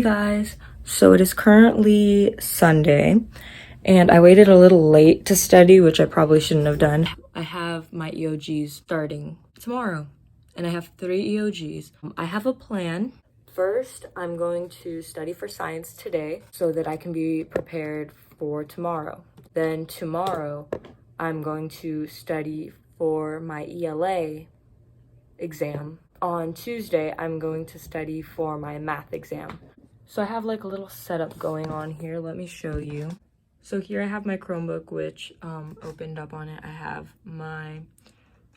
Hey guys, so it is currently Sunday and I waited a little late to study, which I probably shouldn't have done. I have my EOGs starting tomorrow and I have 3 EOGs. I have a plan. First, I'm going to study for science today so that I can be prepared for tomorrow. Then tomorrow, I'm going to study for my ELA exam. On Tuesday, I'm going to study for my math exam. So I have like a little setup going on here. Let me show you. So here I have my Chromebook, which opened up on it. I have my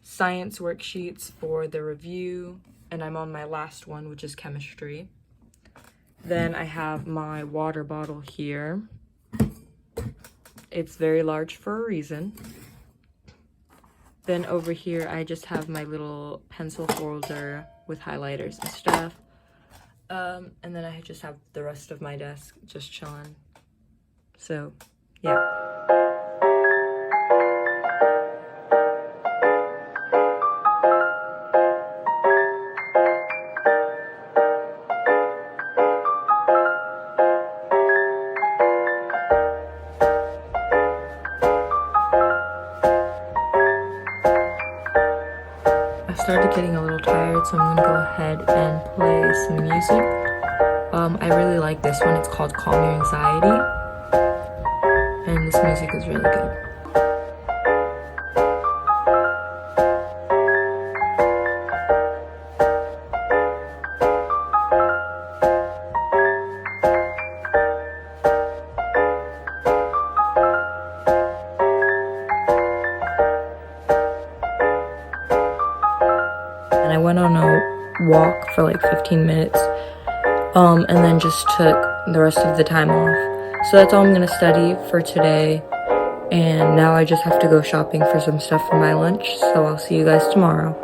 science worksheets for the review, and I'm on my last one, which is chemistry. Then I have my water bottle here. It's very large for a reason. Then over here, I just have my little pencil holder with highlighters and stuff. And then I just have the rest of my desk just chilling. So, yeah. I started getting a little tired, so I'm gonna go ahead and play some music. I really like this one. It's called Calm Your Anxiety. And this music is really good. And I went on a walk for like 15 minutes. And then just took the rest of the time off. So that's all I'm gonna study for today. And now I just have to go shopping for some stuff for my lunch. So I'll see you guys tomorrow.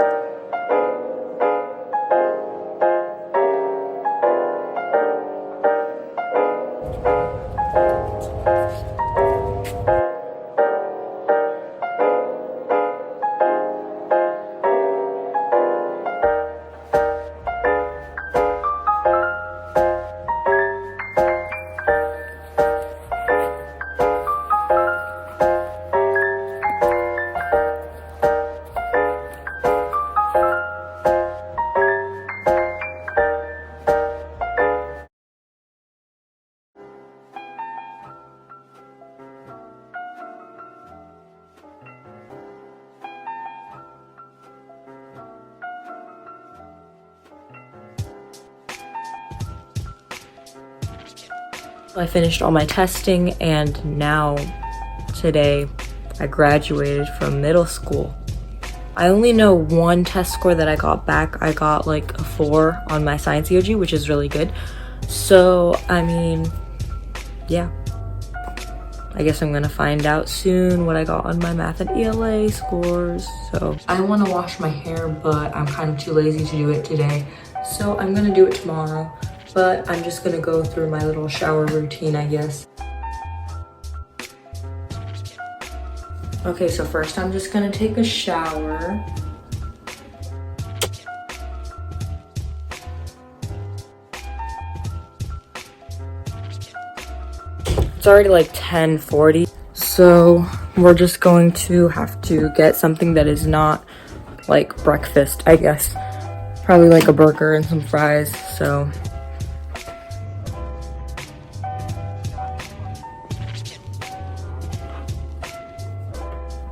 I finished all my testing, and now today I graduated from middle school. I only know one test score that I got back. I got like a 4 on my science EOG, which is really good. So, I mean, yeah. I guess I'm gonna find out soon what I got on my math and ELA scores. So, I wanna wash my hair, but I'm kind of too lazy to do it today. So, I'm gonna do it tomorrow. But I'm just gonna go through my little shower routine, I guess. Okay, so first I'm just gonna take a shower. It's already like 10:40, so we're just going to have to get something that is not like breakfast, I guess. Probably like a burger and some fries, so.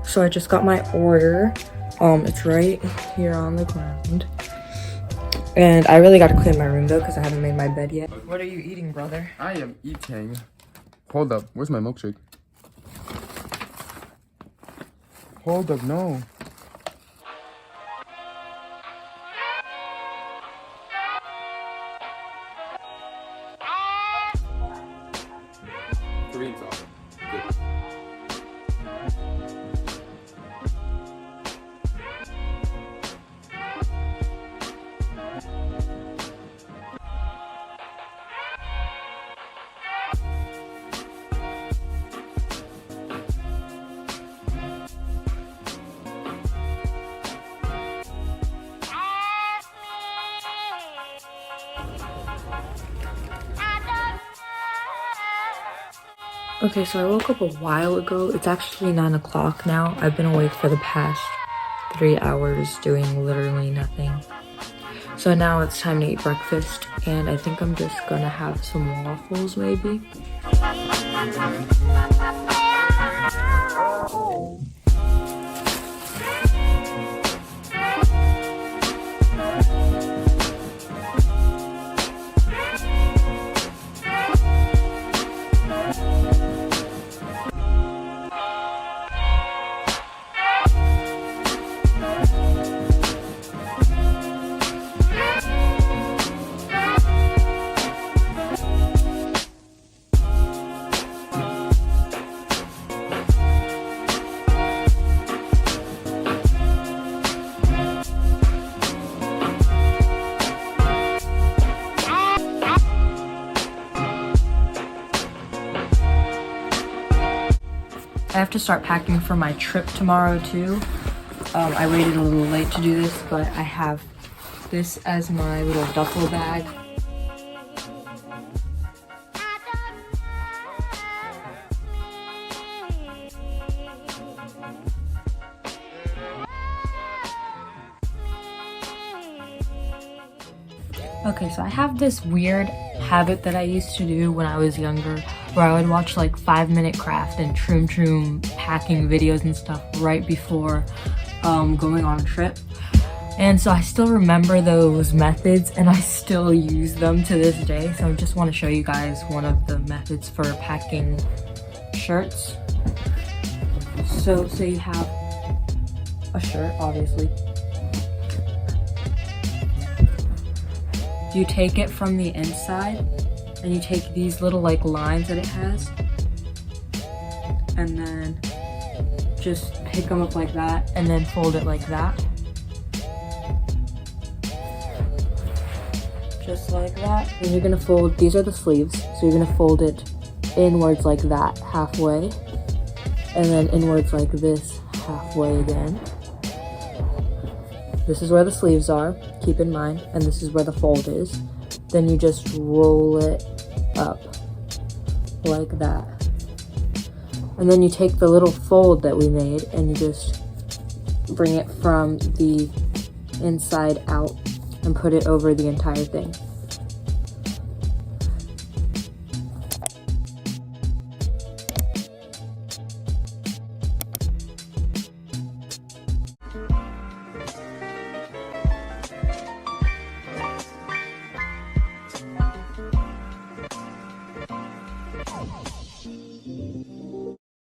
So I just got my order. It's right here on the ground. And I really got to clean my room though, because I haven't made my bed yet. What are you eating, brother? I am eating. Hold up, where's my milkshake? Hold up, no. Korean sauce. Good. Okay, so I woke up a while ago. It's actually 9 o'clock now. I've been awake for the past 3 hours doing literally nothing. So now it's time to eat breakfast, and I think I'm just gonna have some waffles maybe. I have to start packing for my trip tomorrow too. I waited a little late to do this, but I have this as my little duffel bag. Okay, so I have this weird habit that I used to do when I was younger, where I would watch like 5-minute craft and troom packing videos and stuff right before going on a trip. And so I still remember those methods and I still use them to this day. So I just want to show you guys one of the methods for packing shirts. So you have a shirt, obviously. You take it from the inside and you take these little like lines that it has and then just pick them up like that and then fold it like that. Just like that. And you're gonna fold, these are the sleeves, so you're gonna fold it inwards like that halfway and then inwards like this halfway again. This is where the sleeves are, keep in mind, and this is where the fold is. Then you just roll it up like that. And then you take the little fold that we made and you just bring it from the inside out and put it over the entire thing.